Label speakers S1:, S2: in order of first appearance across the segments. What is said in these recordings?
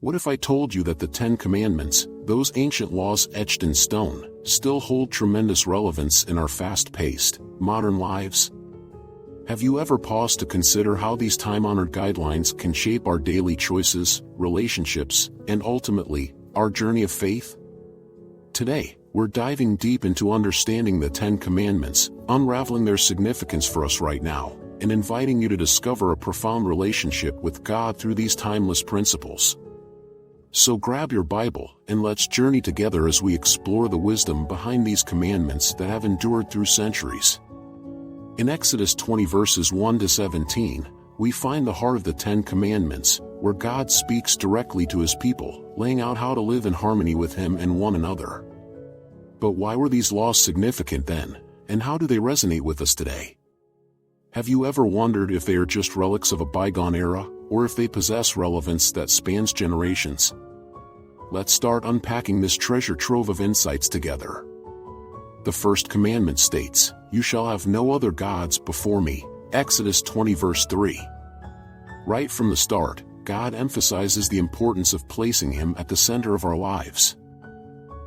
S1: What if I told you that the 10 Commandments, those ancient laws etched in stone, still hold tremendous relevance in our fast-paced, modern lives? Have you ever paused to consider how these time-honored guidelines can shape our daily choices, relationships, and ultimately, our journey of faith? Today, we're diving deep into understanding the 10 Commandments, unraveling their significance for us right now, and inviting you to discover a profound relationship with God through these timeless principles. So grab your Bible and let's journey together as we explore the wisdom behind these commandments that have endured through centuries. In Exodus 20 verses 1 to 17, we find the heart of the 10 Commandments, where God speaks directly to his people, laying out how to live in harmony with him and one another. But why were these laws significant then, and how do they resonate with us today? Have you ever wondered if they are just relics of a bygone era, or if they possess relevance that spans generations? Let's start unpacking this treasure trove of insights together. The first commandment states, "You shall have no other gods before me," Exodus 20 verse 3. Right from the start, God emphasizes the importance of placing him at the center of our lives.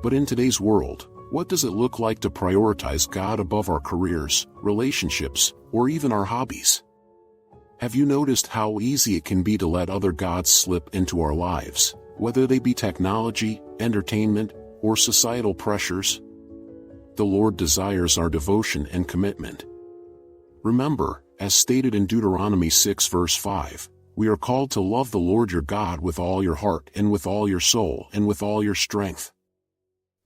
S1: But in today's world, what does it look like to prioritize God above our careers, relationships, or even our hobbies? Have you noticed how easy it can be to let other gods slip into our lives, whether they be technology, entertainment, or societal pressures? The Lord desires our devotion and commitment. Remember, as stated in Deuteronomy 6 verse 5, we are called to love the Lord your God with all your heart and with all your soul and with all your strength.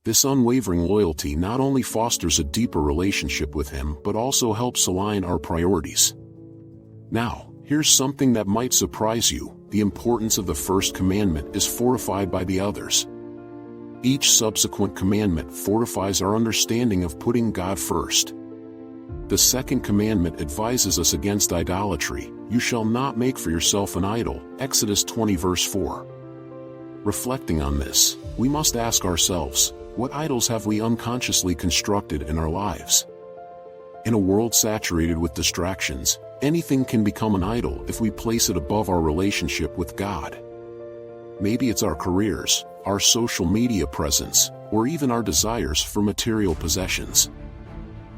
S1: This unwavering loyalty not only fosters a deeper relationship with him but also helps align our priorities. Now, here's something that might surprise you: the importance of the first commandment is fortified by the others. Each subsequent commandment fortifies our understanding of putting God first. The second commandment advises us against idolatry. "You shall not make for yourself an idol," Exodus 20 verse 4. Reflecting on this, we must ask ourselves, what idols have we unconsciously constructed in our lives? In a world saturated with distractions, anything can become an idol if we place it above our relationship with God. Maybe it's our careers, our social media presence, or even our desires for material possessions.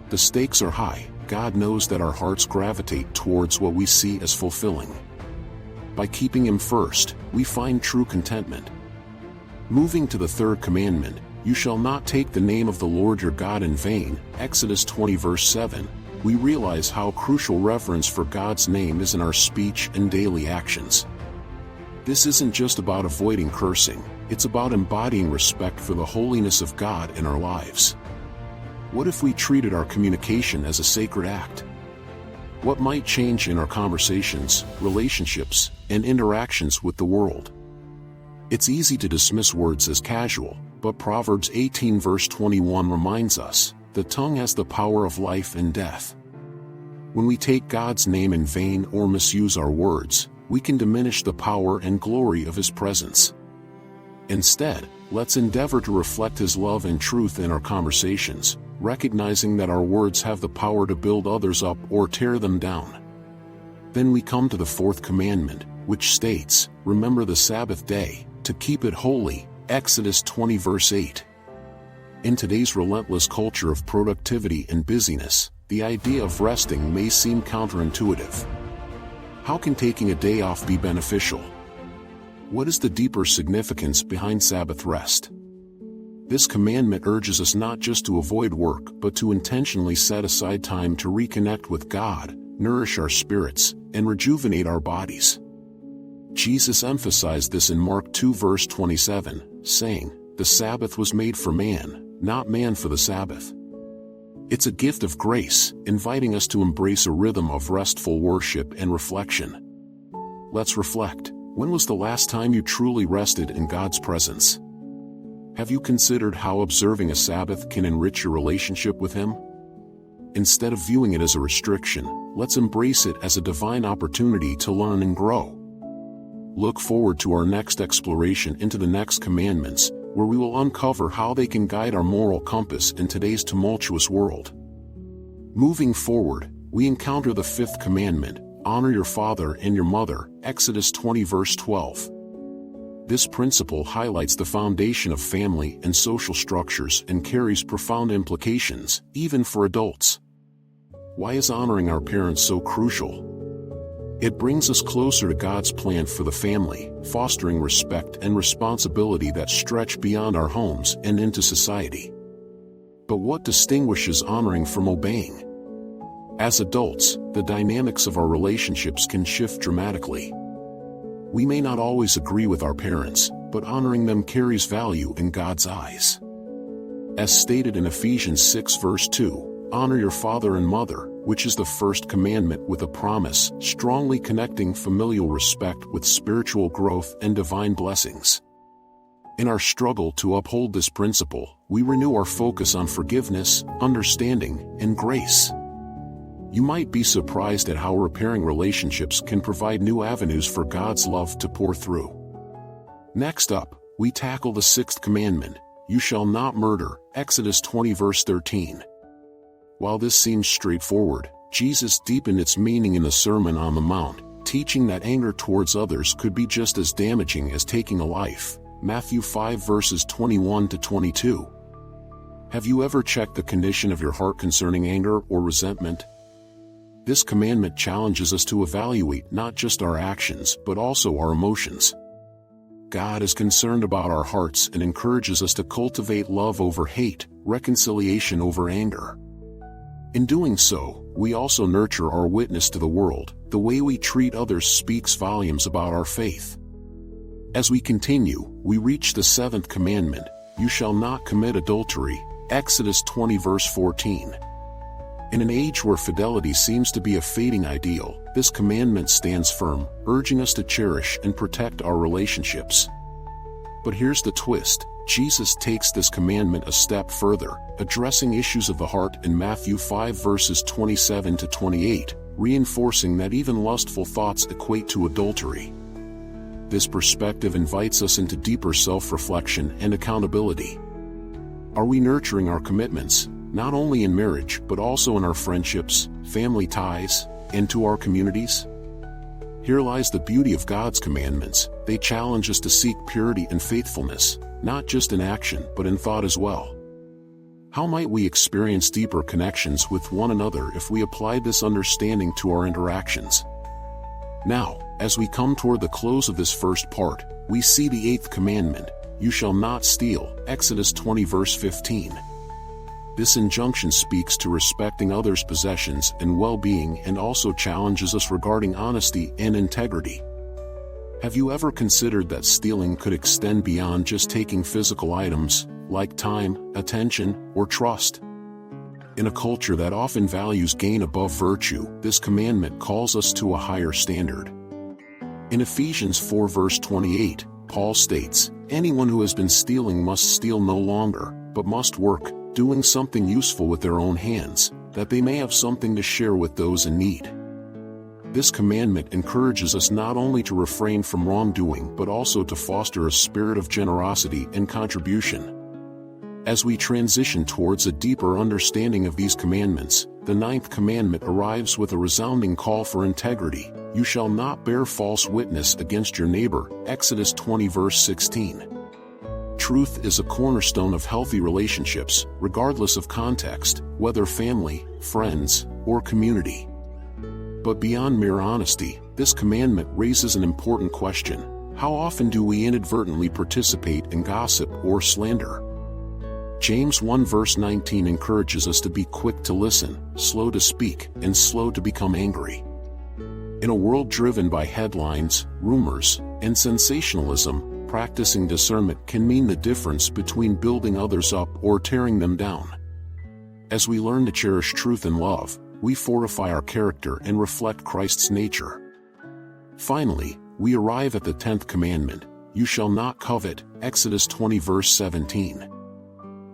S1: The stakes are high. God knows that our hearts gravitate towards what we see as fulfilling. By keeping him first, we find true contentment. Moving to the third commandment, "You shall not take the name of the Lord your God in vain," Exodus 20 verse 7, we realize how crucial reverence for God's name is in our speech and daily actions. This isn't just about avoiding cursing, it's about embodying respect for the holiness of God in our lives. What if we treated our communication as a sacred act? What might change in our conversations, relationships, and interactions with the world? It's easy to dismiss words as casual, but Proverbs 18 verse 21 reminds us, "The tongue has the power of life and death." When we take God's name in vain or misuse our words, we can diminish the power and glory of his presence. Instead, let's endeavor to reflect his love and truth in our conversations, recognizing that our words have the power to build others up or tear them down. Then we come to the fourth commandment, which states, "Remember the Sabbath day, to keep it holy," Exodus 20 verse 8. In today's relentless culture of productivity and busyness, the idea of resting may seem counterintuitive. How can taking a day off be beneficial? What is the deeper significance behind Sabbath rest? This commandment urges us not just to avoid work but to intentionally set aside time to reconnect with God, nourish our spirits, and rejuvenate our bodies. Jesus emphasized this in Mark 2 verse 27, saying, "The Sabbath was made for man, not man for the Sabbath." It's a gift of grace, inviting us to embrace a rhythm of restful worship and reflection. Let's reflect. When was the last time you truly rested in God's presence? Have you considered how observing a Sabbath can enrich your relationship with him? Instead of viewing it as a restriction, let's embrace it as a divine opportunity to learn and grow. Look forward to our next exploration into the next commandments, where we will uncover how they can guide our moral compass in today's tumultuous world. Moving forward, we encounter the fifth commandment, "Honor your father and your mother," Exodus 20 verse 12. This principle highlights the foundation of family and social structures and carries profound implications, even for adults. Why is honoring our parents so crucial? It brings us closer to God's plan for the family, fostering respect and responsibility that stretch beyond our homes and into society. But what distinguishes honoring from obeying? As adults, the dynamics of our relationships can shift dramatically. We may not always agree with our parents, but honoring them carries value in God's eyes. As stated in Ephesians 6 verse 2, honor your father and mother, which is the first commandment with a promise, strongly connecting familial respect with spiritual growth and divine blessings. In our struggle to uphold this principle, we renew our focus on forgiveness, understanding, and grace. You might be surprised at how repairing relationships can provide new avenues for God's love to pour through. Next up, we tackle the sixth commandment, you shall not murder, Exodus 20 verse 13. While this seems straightforward, Jesus deepened its meaning in the Sermon on the Mount, teaching that anger towards others could be just as damaging as taking a life. Matthew 5 verses 21 to 22. Have you ever checked the condition of your heart concerning anger or resentment? This commandment challenges us to evaluate not just our actions but also our emotions. God is concerned about our hearts and encourages us to cultivate love over hate, reconciliation over anger. In doing so, we also nurture our witness to the world. The way we treat others speaks volumes about our faith. As we continue, we reach the seventh commandment, you shall not commit adultery, Exodus 20 verse 14. In an age where fidelity seems to be a fading ideal, this commandment stands firm, urging us to cherish and protect our relationships. But here's the twist, Jesus takes this commandment a step further, addressing issues of the heart in Matthew 5 verses 27 to 28, reinforcing that even lustful thoughts equate to adultery. This perspective invites us into deeper self-reflection and accountability. Are we nurturing our commitments, not only in marriage but also in our friendships, family ties, and to our communities? Here lies the beauty of God's commandments. They challenge us to seek purity and faithfulness, not just in action but in thought as well. How might we experience deeper connections with one another if we applied this understanding to our interactions? Now, as we come toward the close of this first part, we see the eighth commandment, you shall not steal, Exodus 20 verse 15. This injunction speaks to respecting others' possessions and well-being and also challenges us regarding honesty and integrity. Have you ever considered that stealing could extend beyond just taking physical items, like time, attention, or trust? In a culture that often values gain above virtue, this commandment calls us to a higher standard. In Ephesians 4 verse 28, Paul states, anyone who has been stealing must steal no longer, but must work, doing something useful with their own hands, that they may have something to share with those in need. This commandment encourages us not only to refrain from wrongdoing but also to foster a spirit of generosity and contribution. As we transition towards a deeper understanding of these commandments, the ninth commandment arrives with a resounding call for integrity. You shall not bear false witness against your neighbor, Exodus 20 verse 16. Truth is a cornerstone of healthy relationships, regardless of context, whether family, friends, or community. But beyond mere honesty, this commandment raises an important question. How often do we inadvertently participate in gossip or slander? James 1 verse 19 encourages us to be quick to listen, slow to speak, and slow to become angry. In a world driven by headlines, rumors, and sensationalism, practicing discernment can mean the difference between building others up or tearing them down. As we learn to cherish truth and love, we fortify our character and reflect Christ's nature. Finally, we arrive at the 10th commandment, you shall not covet, Exodus 20 verse 17.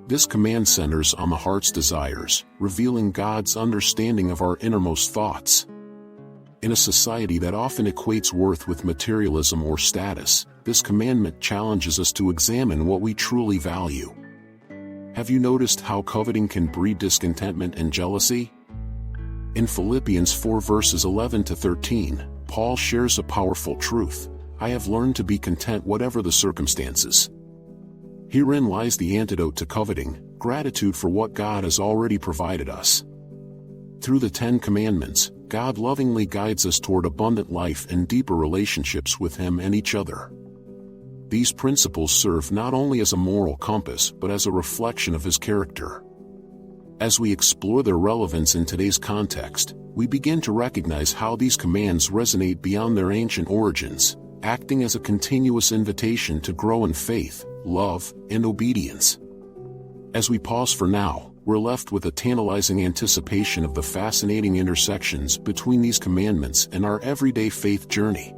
S1: This command centers on the heart's desires, revealing God's understanding of our innermost thoughts. In a society that often equates worth with materialism or status, this commandment challenges us to examine what we truly value. Have you noticed how coveting can breed discontentment and jealousy? In Philippians 4 verses 11 to 13, Paul shares a powerful truth. I have learned to be content whatever the circumstances. Herein lies the antidote to coveting, gratitude for what God has already provided us. Through the 10 Commandments, God lovingly guides us toward abundant life and deeper relationships with Him and each other. These principles serve not only as a moral compass but as a reflection of His character. As we explore their relevance in today's context, we begin to recognize how these commands resonate beyond their ancient origins, acting as a continuous invitation to grow in faith, love, and obedience. As we pause for now, we're left with a tantalizing anticipation of the fascinating intersections between these commandments and our everyday faith journey.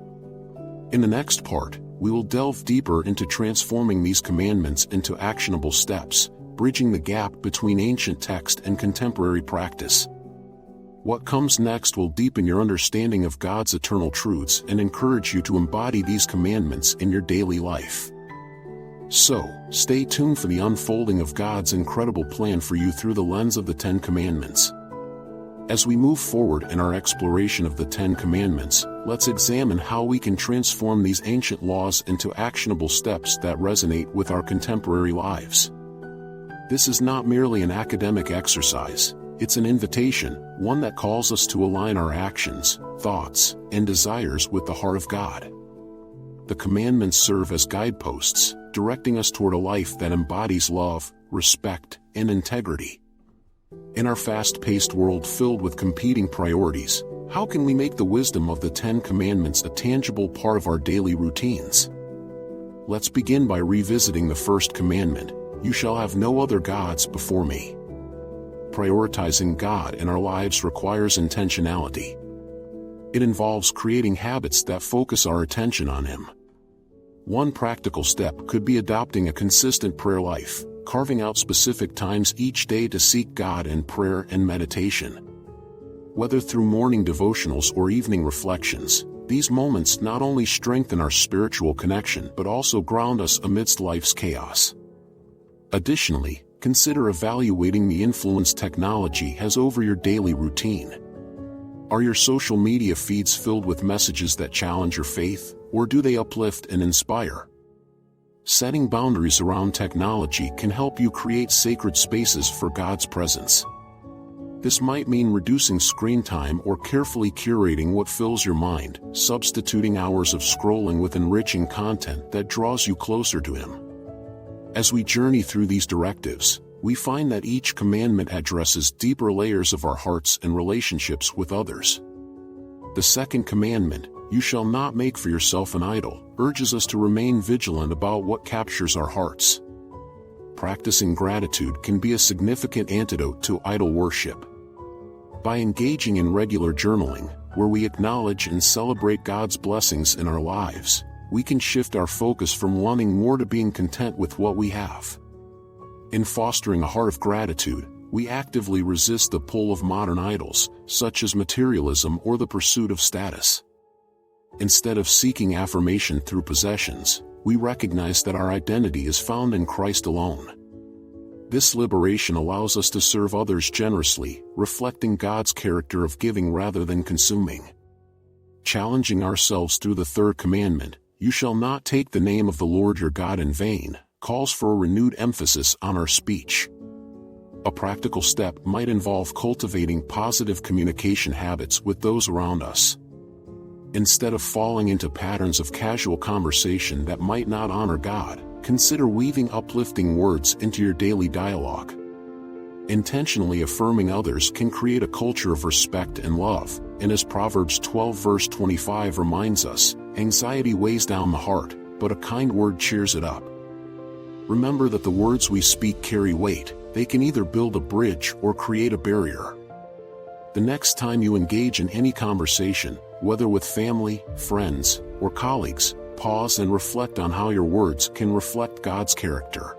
S1: In the next part, we will delve deeper into transforming these commandments into actionable steps, bridging the gap between ancient text and contemporary practice. What comes next will deepen your understanding of God's eternal truths and encourage you to embody these commandments in your daily life. So, stay tuned for the unfolding of God's incredible plan for you through the lens of the 10 Commandments. As we move forward in our exploration of the 10 Commandments, let's examine how we can transform these ancient laws into actionable steps that resonate with our contemporary lives. This is not merely an academic exercise, it's an invitation, one that calls us to align our actions, thoughts, and desires with the heart of God. The commandments serve as guideposts, directing us toward a life that embodies love, respect, and integrity. In our fast-paced world filled with competing priorities, how can we make the wisdom of the 10 Commandments a tangible part of our daily routines? Let's begin by revisiting the first commandment, "You shall have no other gods before me." Prioritizing God in our lives requires intentionality. It involves creating habits that focus our attention on Him. One practical step could be adopting a consistent prayer life, carving out specific times each day to seek God in prayer and meditation. Whether through morning devotionals or evening reflections, these moments not only strengthen our spiritual connection but also ground us amidst life's chaos. Additionally, consider evaluating the influence technology has over your daily routine. Are your social media feeds filled with messages that challenge your faith, or do they uplift and inspire? Setting boundaries around technology can help you create sacred spaces for God's presence. This might mean reducing screen time or carefully curating what fills your mind, substituting hours of scrolling with enriching content that draws you closer to Him. As we journey through these directives, we find that each commandment addresses deeper layers of our hearts and relationships with others. The second commandment, "You shall not make for yourself an idol," urges us to remain vigilant about what captures our hearts. Practicing gratitude can be a significant antidote to idol worship. By engaging in regular journaling, where we acknowledge and celebrate God's blessings in our lives, we can shift our focus from wanting more to being content with what we have. In fostering a heart of gratitude, we actively resist the pull of modern idols, such as materialism or the pursuit of status. Instead of seeking affirmation through possessions, we recognize that our identity is found in Christ alone. This liberation allows us to serve others generously, reflecting God's character of giving rather than consuming. Challenging ourselves through the third commandment, "You shall not take the name of the Lord your God in vain," calls for a renewed emphasis on our speech. A practical step might involve cultivating positive communication habits with those around us. Instead of falling into patterns of casual conversation that might not honor God, consider weaving uplifting words into your daily dialogue. Intentionally affirming others can create a culture of respect and love, and as Proverbs 12 verse 25 reminds us, anxiety weighs down the heart, but a kind word cheers it up. Remember that the words we speak carry weight. They can either build a bridge or create a barrier. The next time you engage in any conversation, whether with family, friends, or colleagues, pause and reflect on how your words can reflect God's character.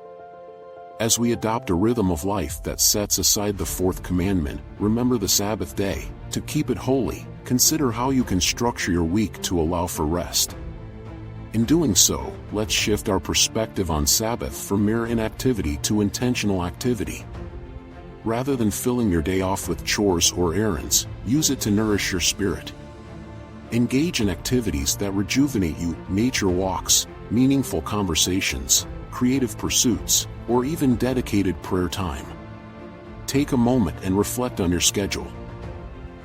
S1: As we adopt a rhythm of life that sets aside the fourth commandment, remember the Sabbath day. To keep it holy, consider how you can structure your week to allow for rest. In doing so, let's shift our perspective on Sabbath from mere inactivity to intentional activity. Rather than filling your day off with chores or errands, use it to nourish your spirit. Engage in activities that rejuvenate you, nature walks, meaningful conversations, creative pursuits, or even dedicated prayer time. Take a moment and reflect on your schedule.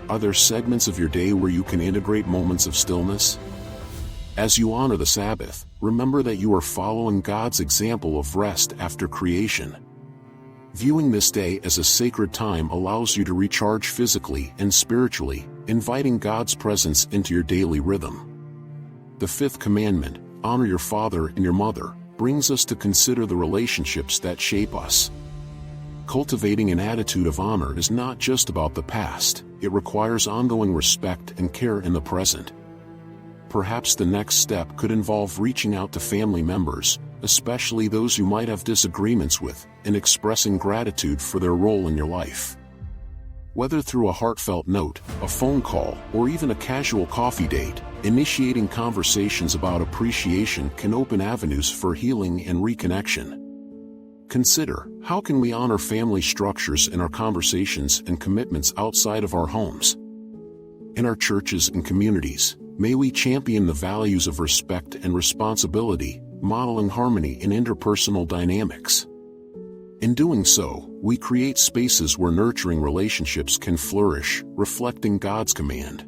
S1: Are there segments of your day where you can integrate moments of stillness? As you honor the Sabbath, remember that you are following God's example of rest after creation. Viewing this day as a sacred time allows you to recharge physically and spiritually, inviting God's presence into your daily rhythm. The fifth commandment, honor your father and your mother, brings us to consider the relationships that shape us. Cultivating an attitude of honor is not just about the past, it requires ongoing respect and care in the present. Perhaps the next step could involve reaching out to family members, especially those you might have disagreements with, and expressing gratitude for their role in your life. Whether through a heartfelt note, a phone call, or even a casual coffee date, initiating conversations about appreciation can open avenues for healing and reconnection. Consider, how can we honor family structures in our conversations and commitments outside of our homes? In our churches and communities, may we champion the values of respect and responsibility, modeling harmony in interpersonal dynamics. In doing so, we create spaces where nurturing relationships can flourish, reflecting God's command.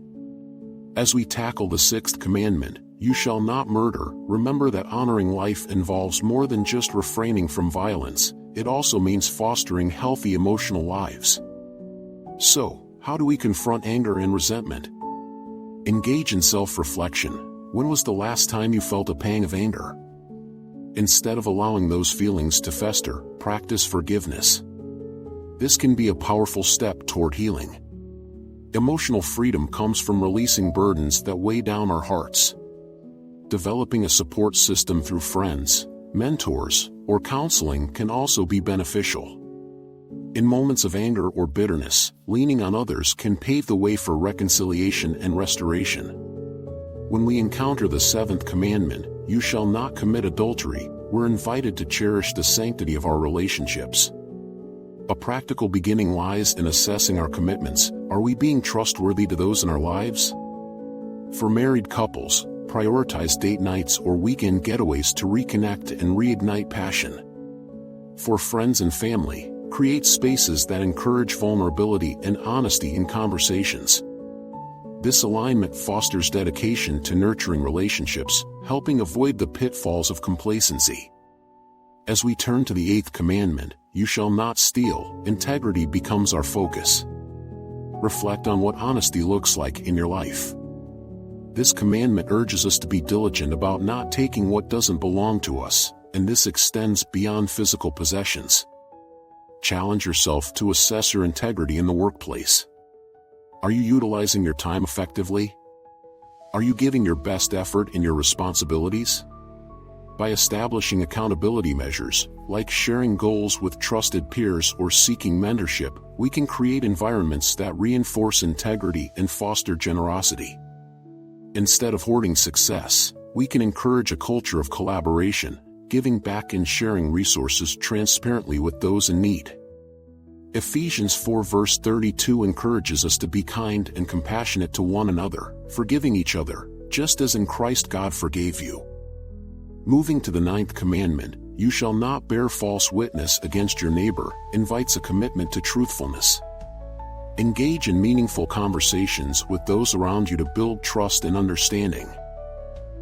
S1: As we tackle the sixth commandment, you shall not murder, remember that honoring life involves more than just refraining from violence, it also means fostering healthy emotional lives. So, how do we confront anger and resentment? Engage in self-reflection. When was the last time you felt a pang of anger? Instead of allowing those feelings to fester, practice forgiveness. This can be a powerful step toward healing. Emotional freedom comes from releasing burdens that weigh down our hearts. Developing a support system through friends, mentors, or counseling can also be beneficial. In moments of anger or bitterness, leaning on others can pave the way for reconciliation and restoration. When we encounter the seventh commandment, you shall not commit adultery, we're invited to cherish the sanctity of our relationships. A practical beginning lies in assessing our commitments. Are we being trustworthy to those in our lives? For married couples, prioritize date nights or weekend getaways to reconnect and reignite passion. For friends and family, create spaces that encourage vulnerability and honesty in conversations. This alignment fosters dedication to nurturing relationships, helping avoid the pitfalls of complacency. As we turn to the eighth commandment, you shall not steal, integrity becomes our focus. Reflect on what honesty looks like in your life. This commandment urges us to be diligent about not taking what doesn't belong to us, and this extends beyond physical possessions. Challenge yourself to assess your integrity in the workplace. Are you utilizing your time effectively? Are you giving your best effort in your responsibilities? By establishing accountability measures, like sharing goals with trusted peers or seeking mentorship, we can create environments that reinforce integrity and foster generosity. Instead of hoarding success, we can encourage a culture of collaboration, giving back and sharing resources transparently with those in need. Ephesians 4 verse 32 encourages us to be kind and compassionate to one another, forgiving each other, just as in Christ God forgave you. Moving to the ninth commandment, you shall not bear false witness against your neighbor, invites a commitment to truthfulness. Engage in meaningful conversations with those around you to build trust and understanding.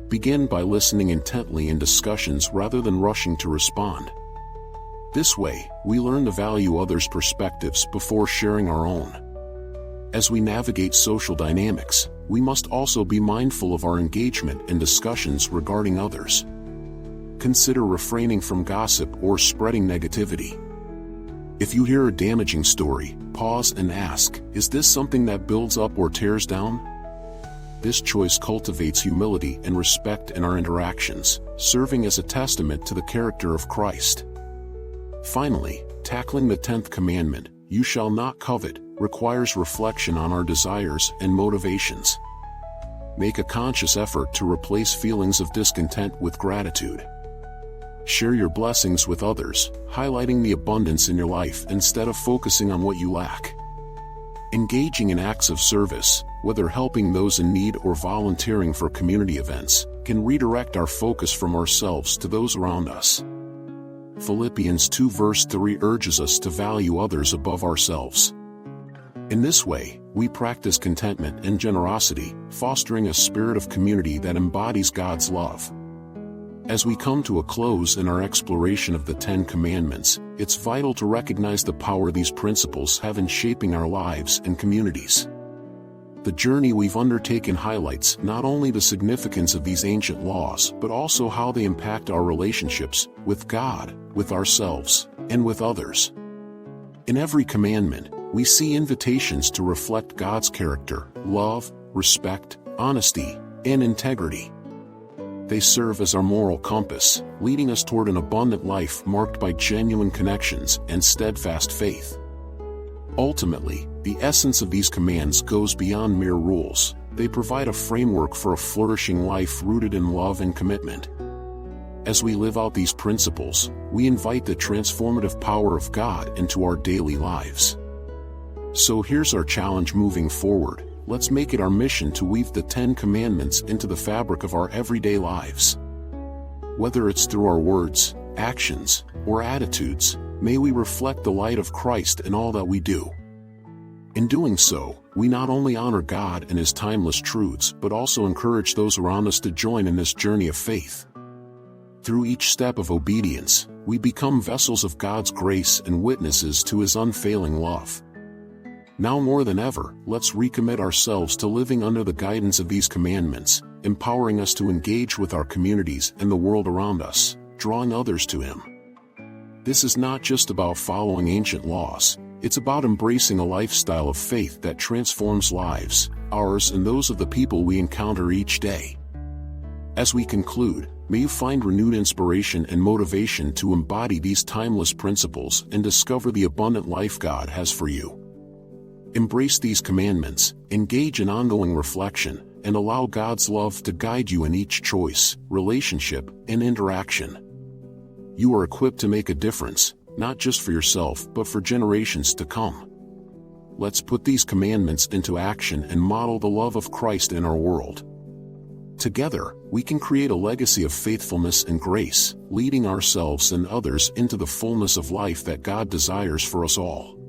S1: Begin by listening intently in discussions rather than rushing to respond. This way, we learn to value others' perspectives before sharing our own. As we navigate social dynamics, we must also be mindful of our engagement in discussions regarding others. Consider refraining from gossip or spreading negativity. If you hear a damaging story, pause and ask, is this something that builds up or tears down? This choice cultivates humility and respect in our interactions, serving as a testament to the character of Christ. Finally, tackling the 10th commandment, you shall not covet, requires reflection on our desires and motivations. Make a conscious effort to replace feelings of discontent with gratitude. Share your blessings with others, highlighting the abundance in your life instead of focusing on what you lack. Engaging in acts of service, whether helping those in need or volunteering for community events, can redirect our focus from ourselves to those around us. Philippians 2 verse 3 urges us to value others above ourselves. In this way, we practice contentment and generosity, fostering a spirit of community that embodies God's love. As we come to a close in our exploration of the Ten Commandments, it's vital to recognize the power these principles have in shaping our lives and communities. The journey we've undertaken highlights not only the significance of these ancient laws but also how they impact our relationships with God, with ourselves, and with others. In every commandment, we see invitations to reflect God's character, love, respect, honesty, and integrity. They serve as our moral compass, leading us toward an abundant life marked by genuine connections and steadfast faith. Ultimately, the essence of these commands goes beyond mere rules. They provide a framework for a flourishing life rooted in love and commitment. As we live out these principles, we invite the transformative power of God into our daily lives. So here's our challenge moving forward. Let's make it our mission to weave the Ten Commandments into the fabric of our everyday lives. Whether it's through our words, actions, or attitudes, may we reflect the light of Christ in all that we do. In doing so, we not only honor God and His timeless truths but also encourage those around us to join in this journey of faith. Through each step of obedience, we become vessels of God's grace and witnesses to His unfailing love. Now more than ever, let's recommit ourselves to living under the guidance of these commandments, empowering us to engage with our communities and the world around us, drawing others to Him. This is not just about following ancient laws, it's about embracing a lifestyle of faith that transforms lives, ours and those of the people we encounter each day. As we conclude, may you find renewed inspiration and motivation to embody these timeless principles and discover the abundant life God has for you. Embrace these commandments, engage in ongoing reflection, and allow God's love to guide you in each choice, relationship, and interaction. You are equipped to make a difference, not just for yourself but for generations to come. Let's put these commandments into action and model the love of Christ in our world. Together, we can create a legacy of faithfulness and grace, leading ourselves and others into the fullness of life that God desires for us all.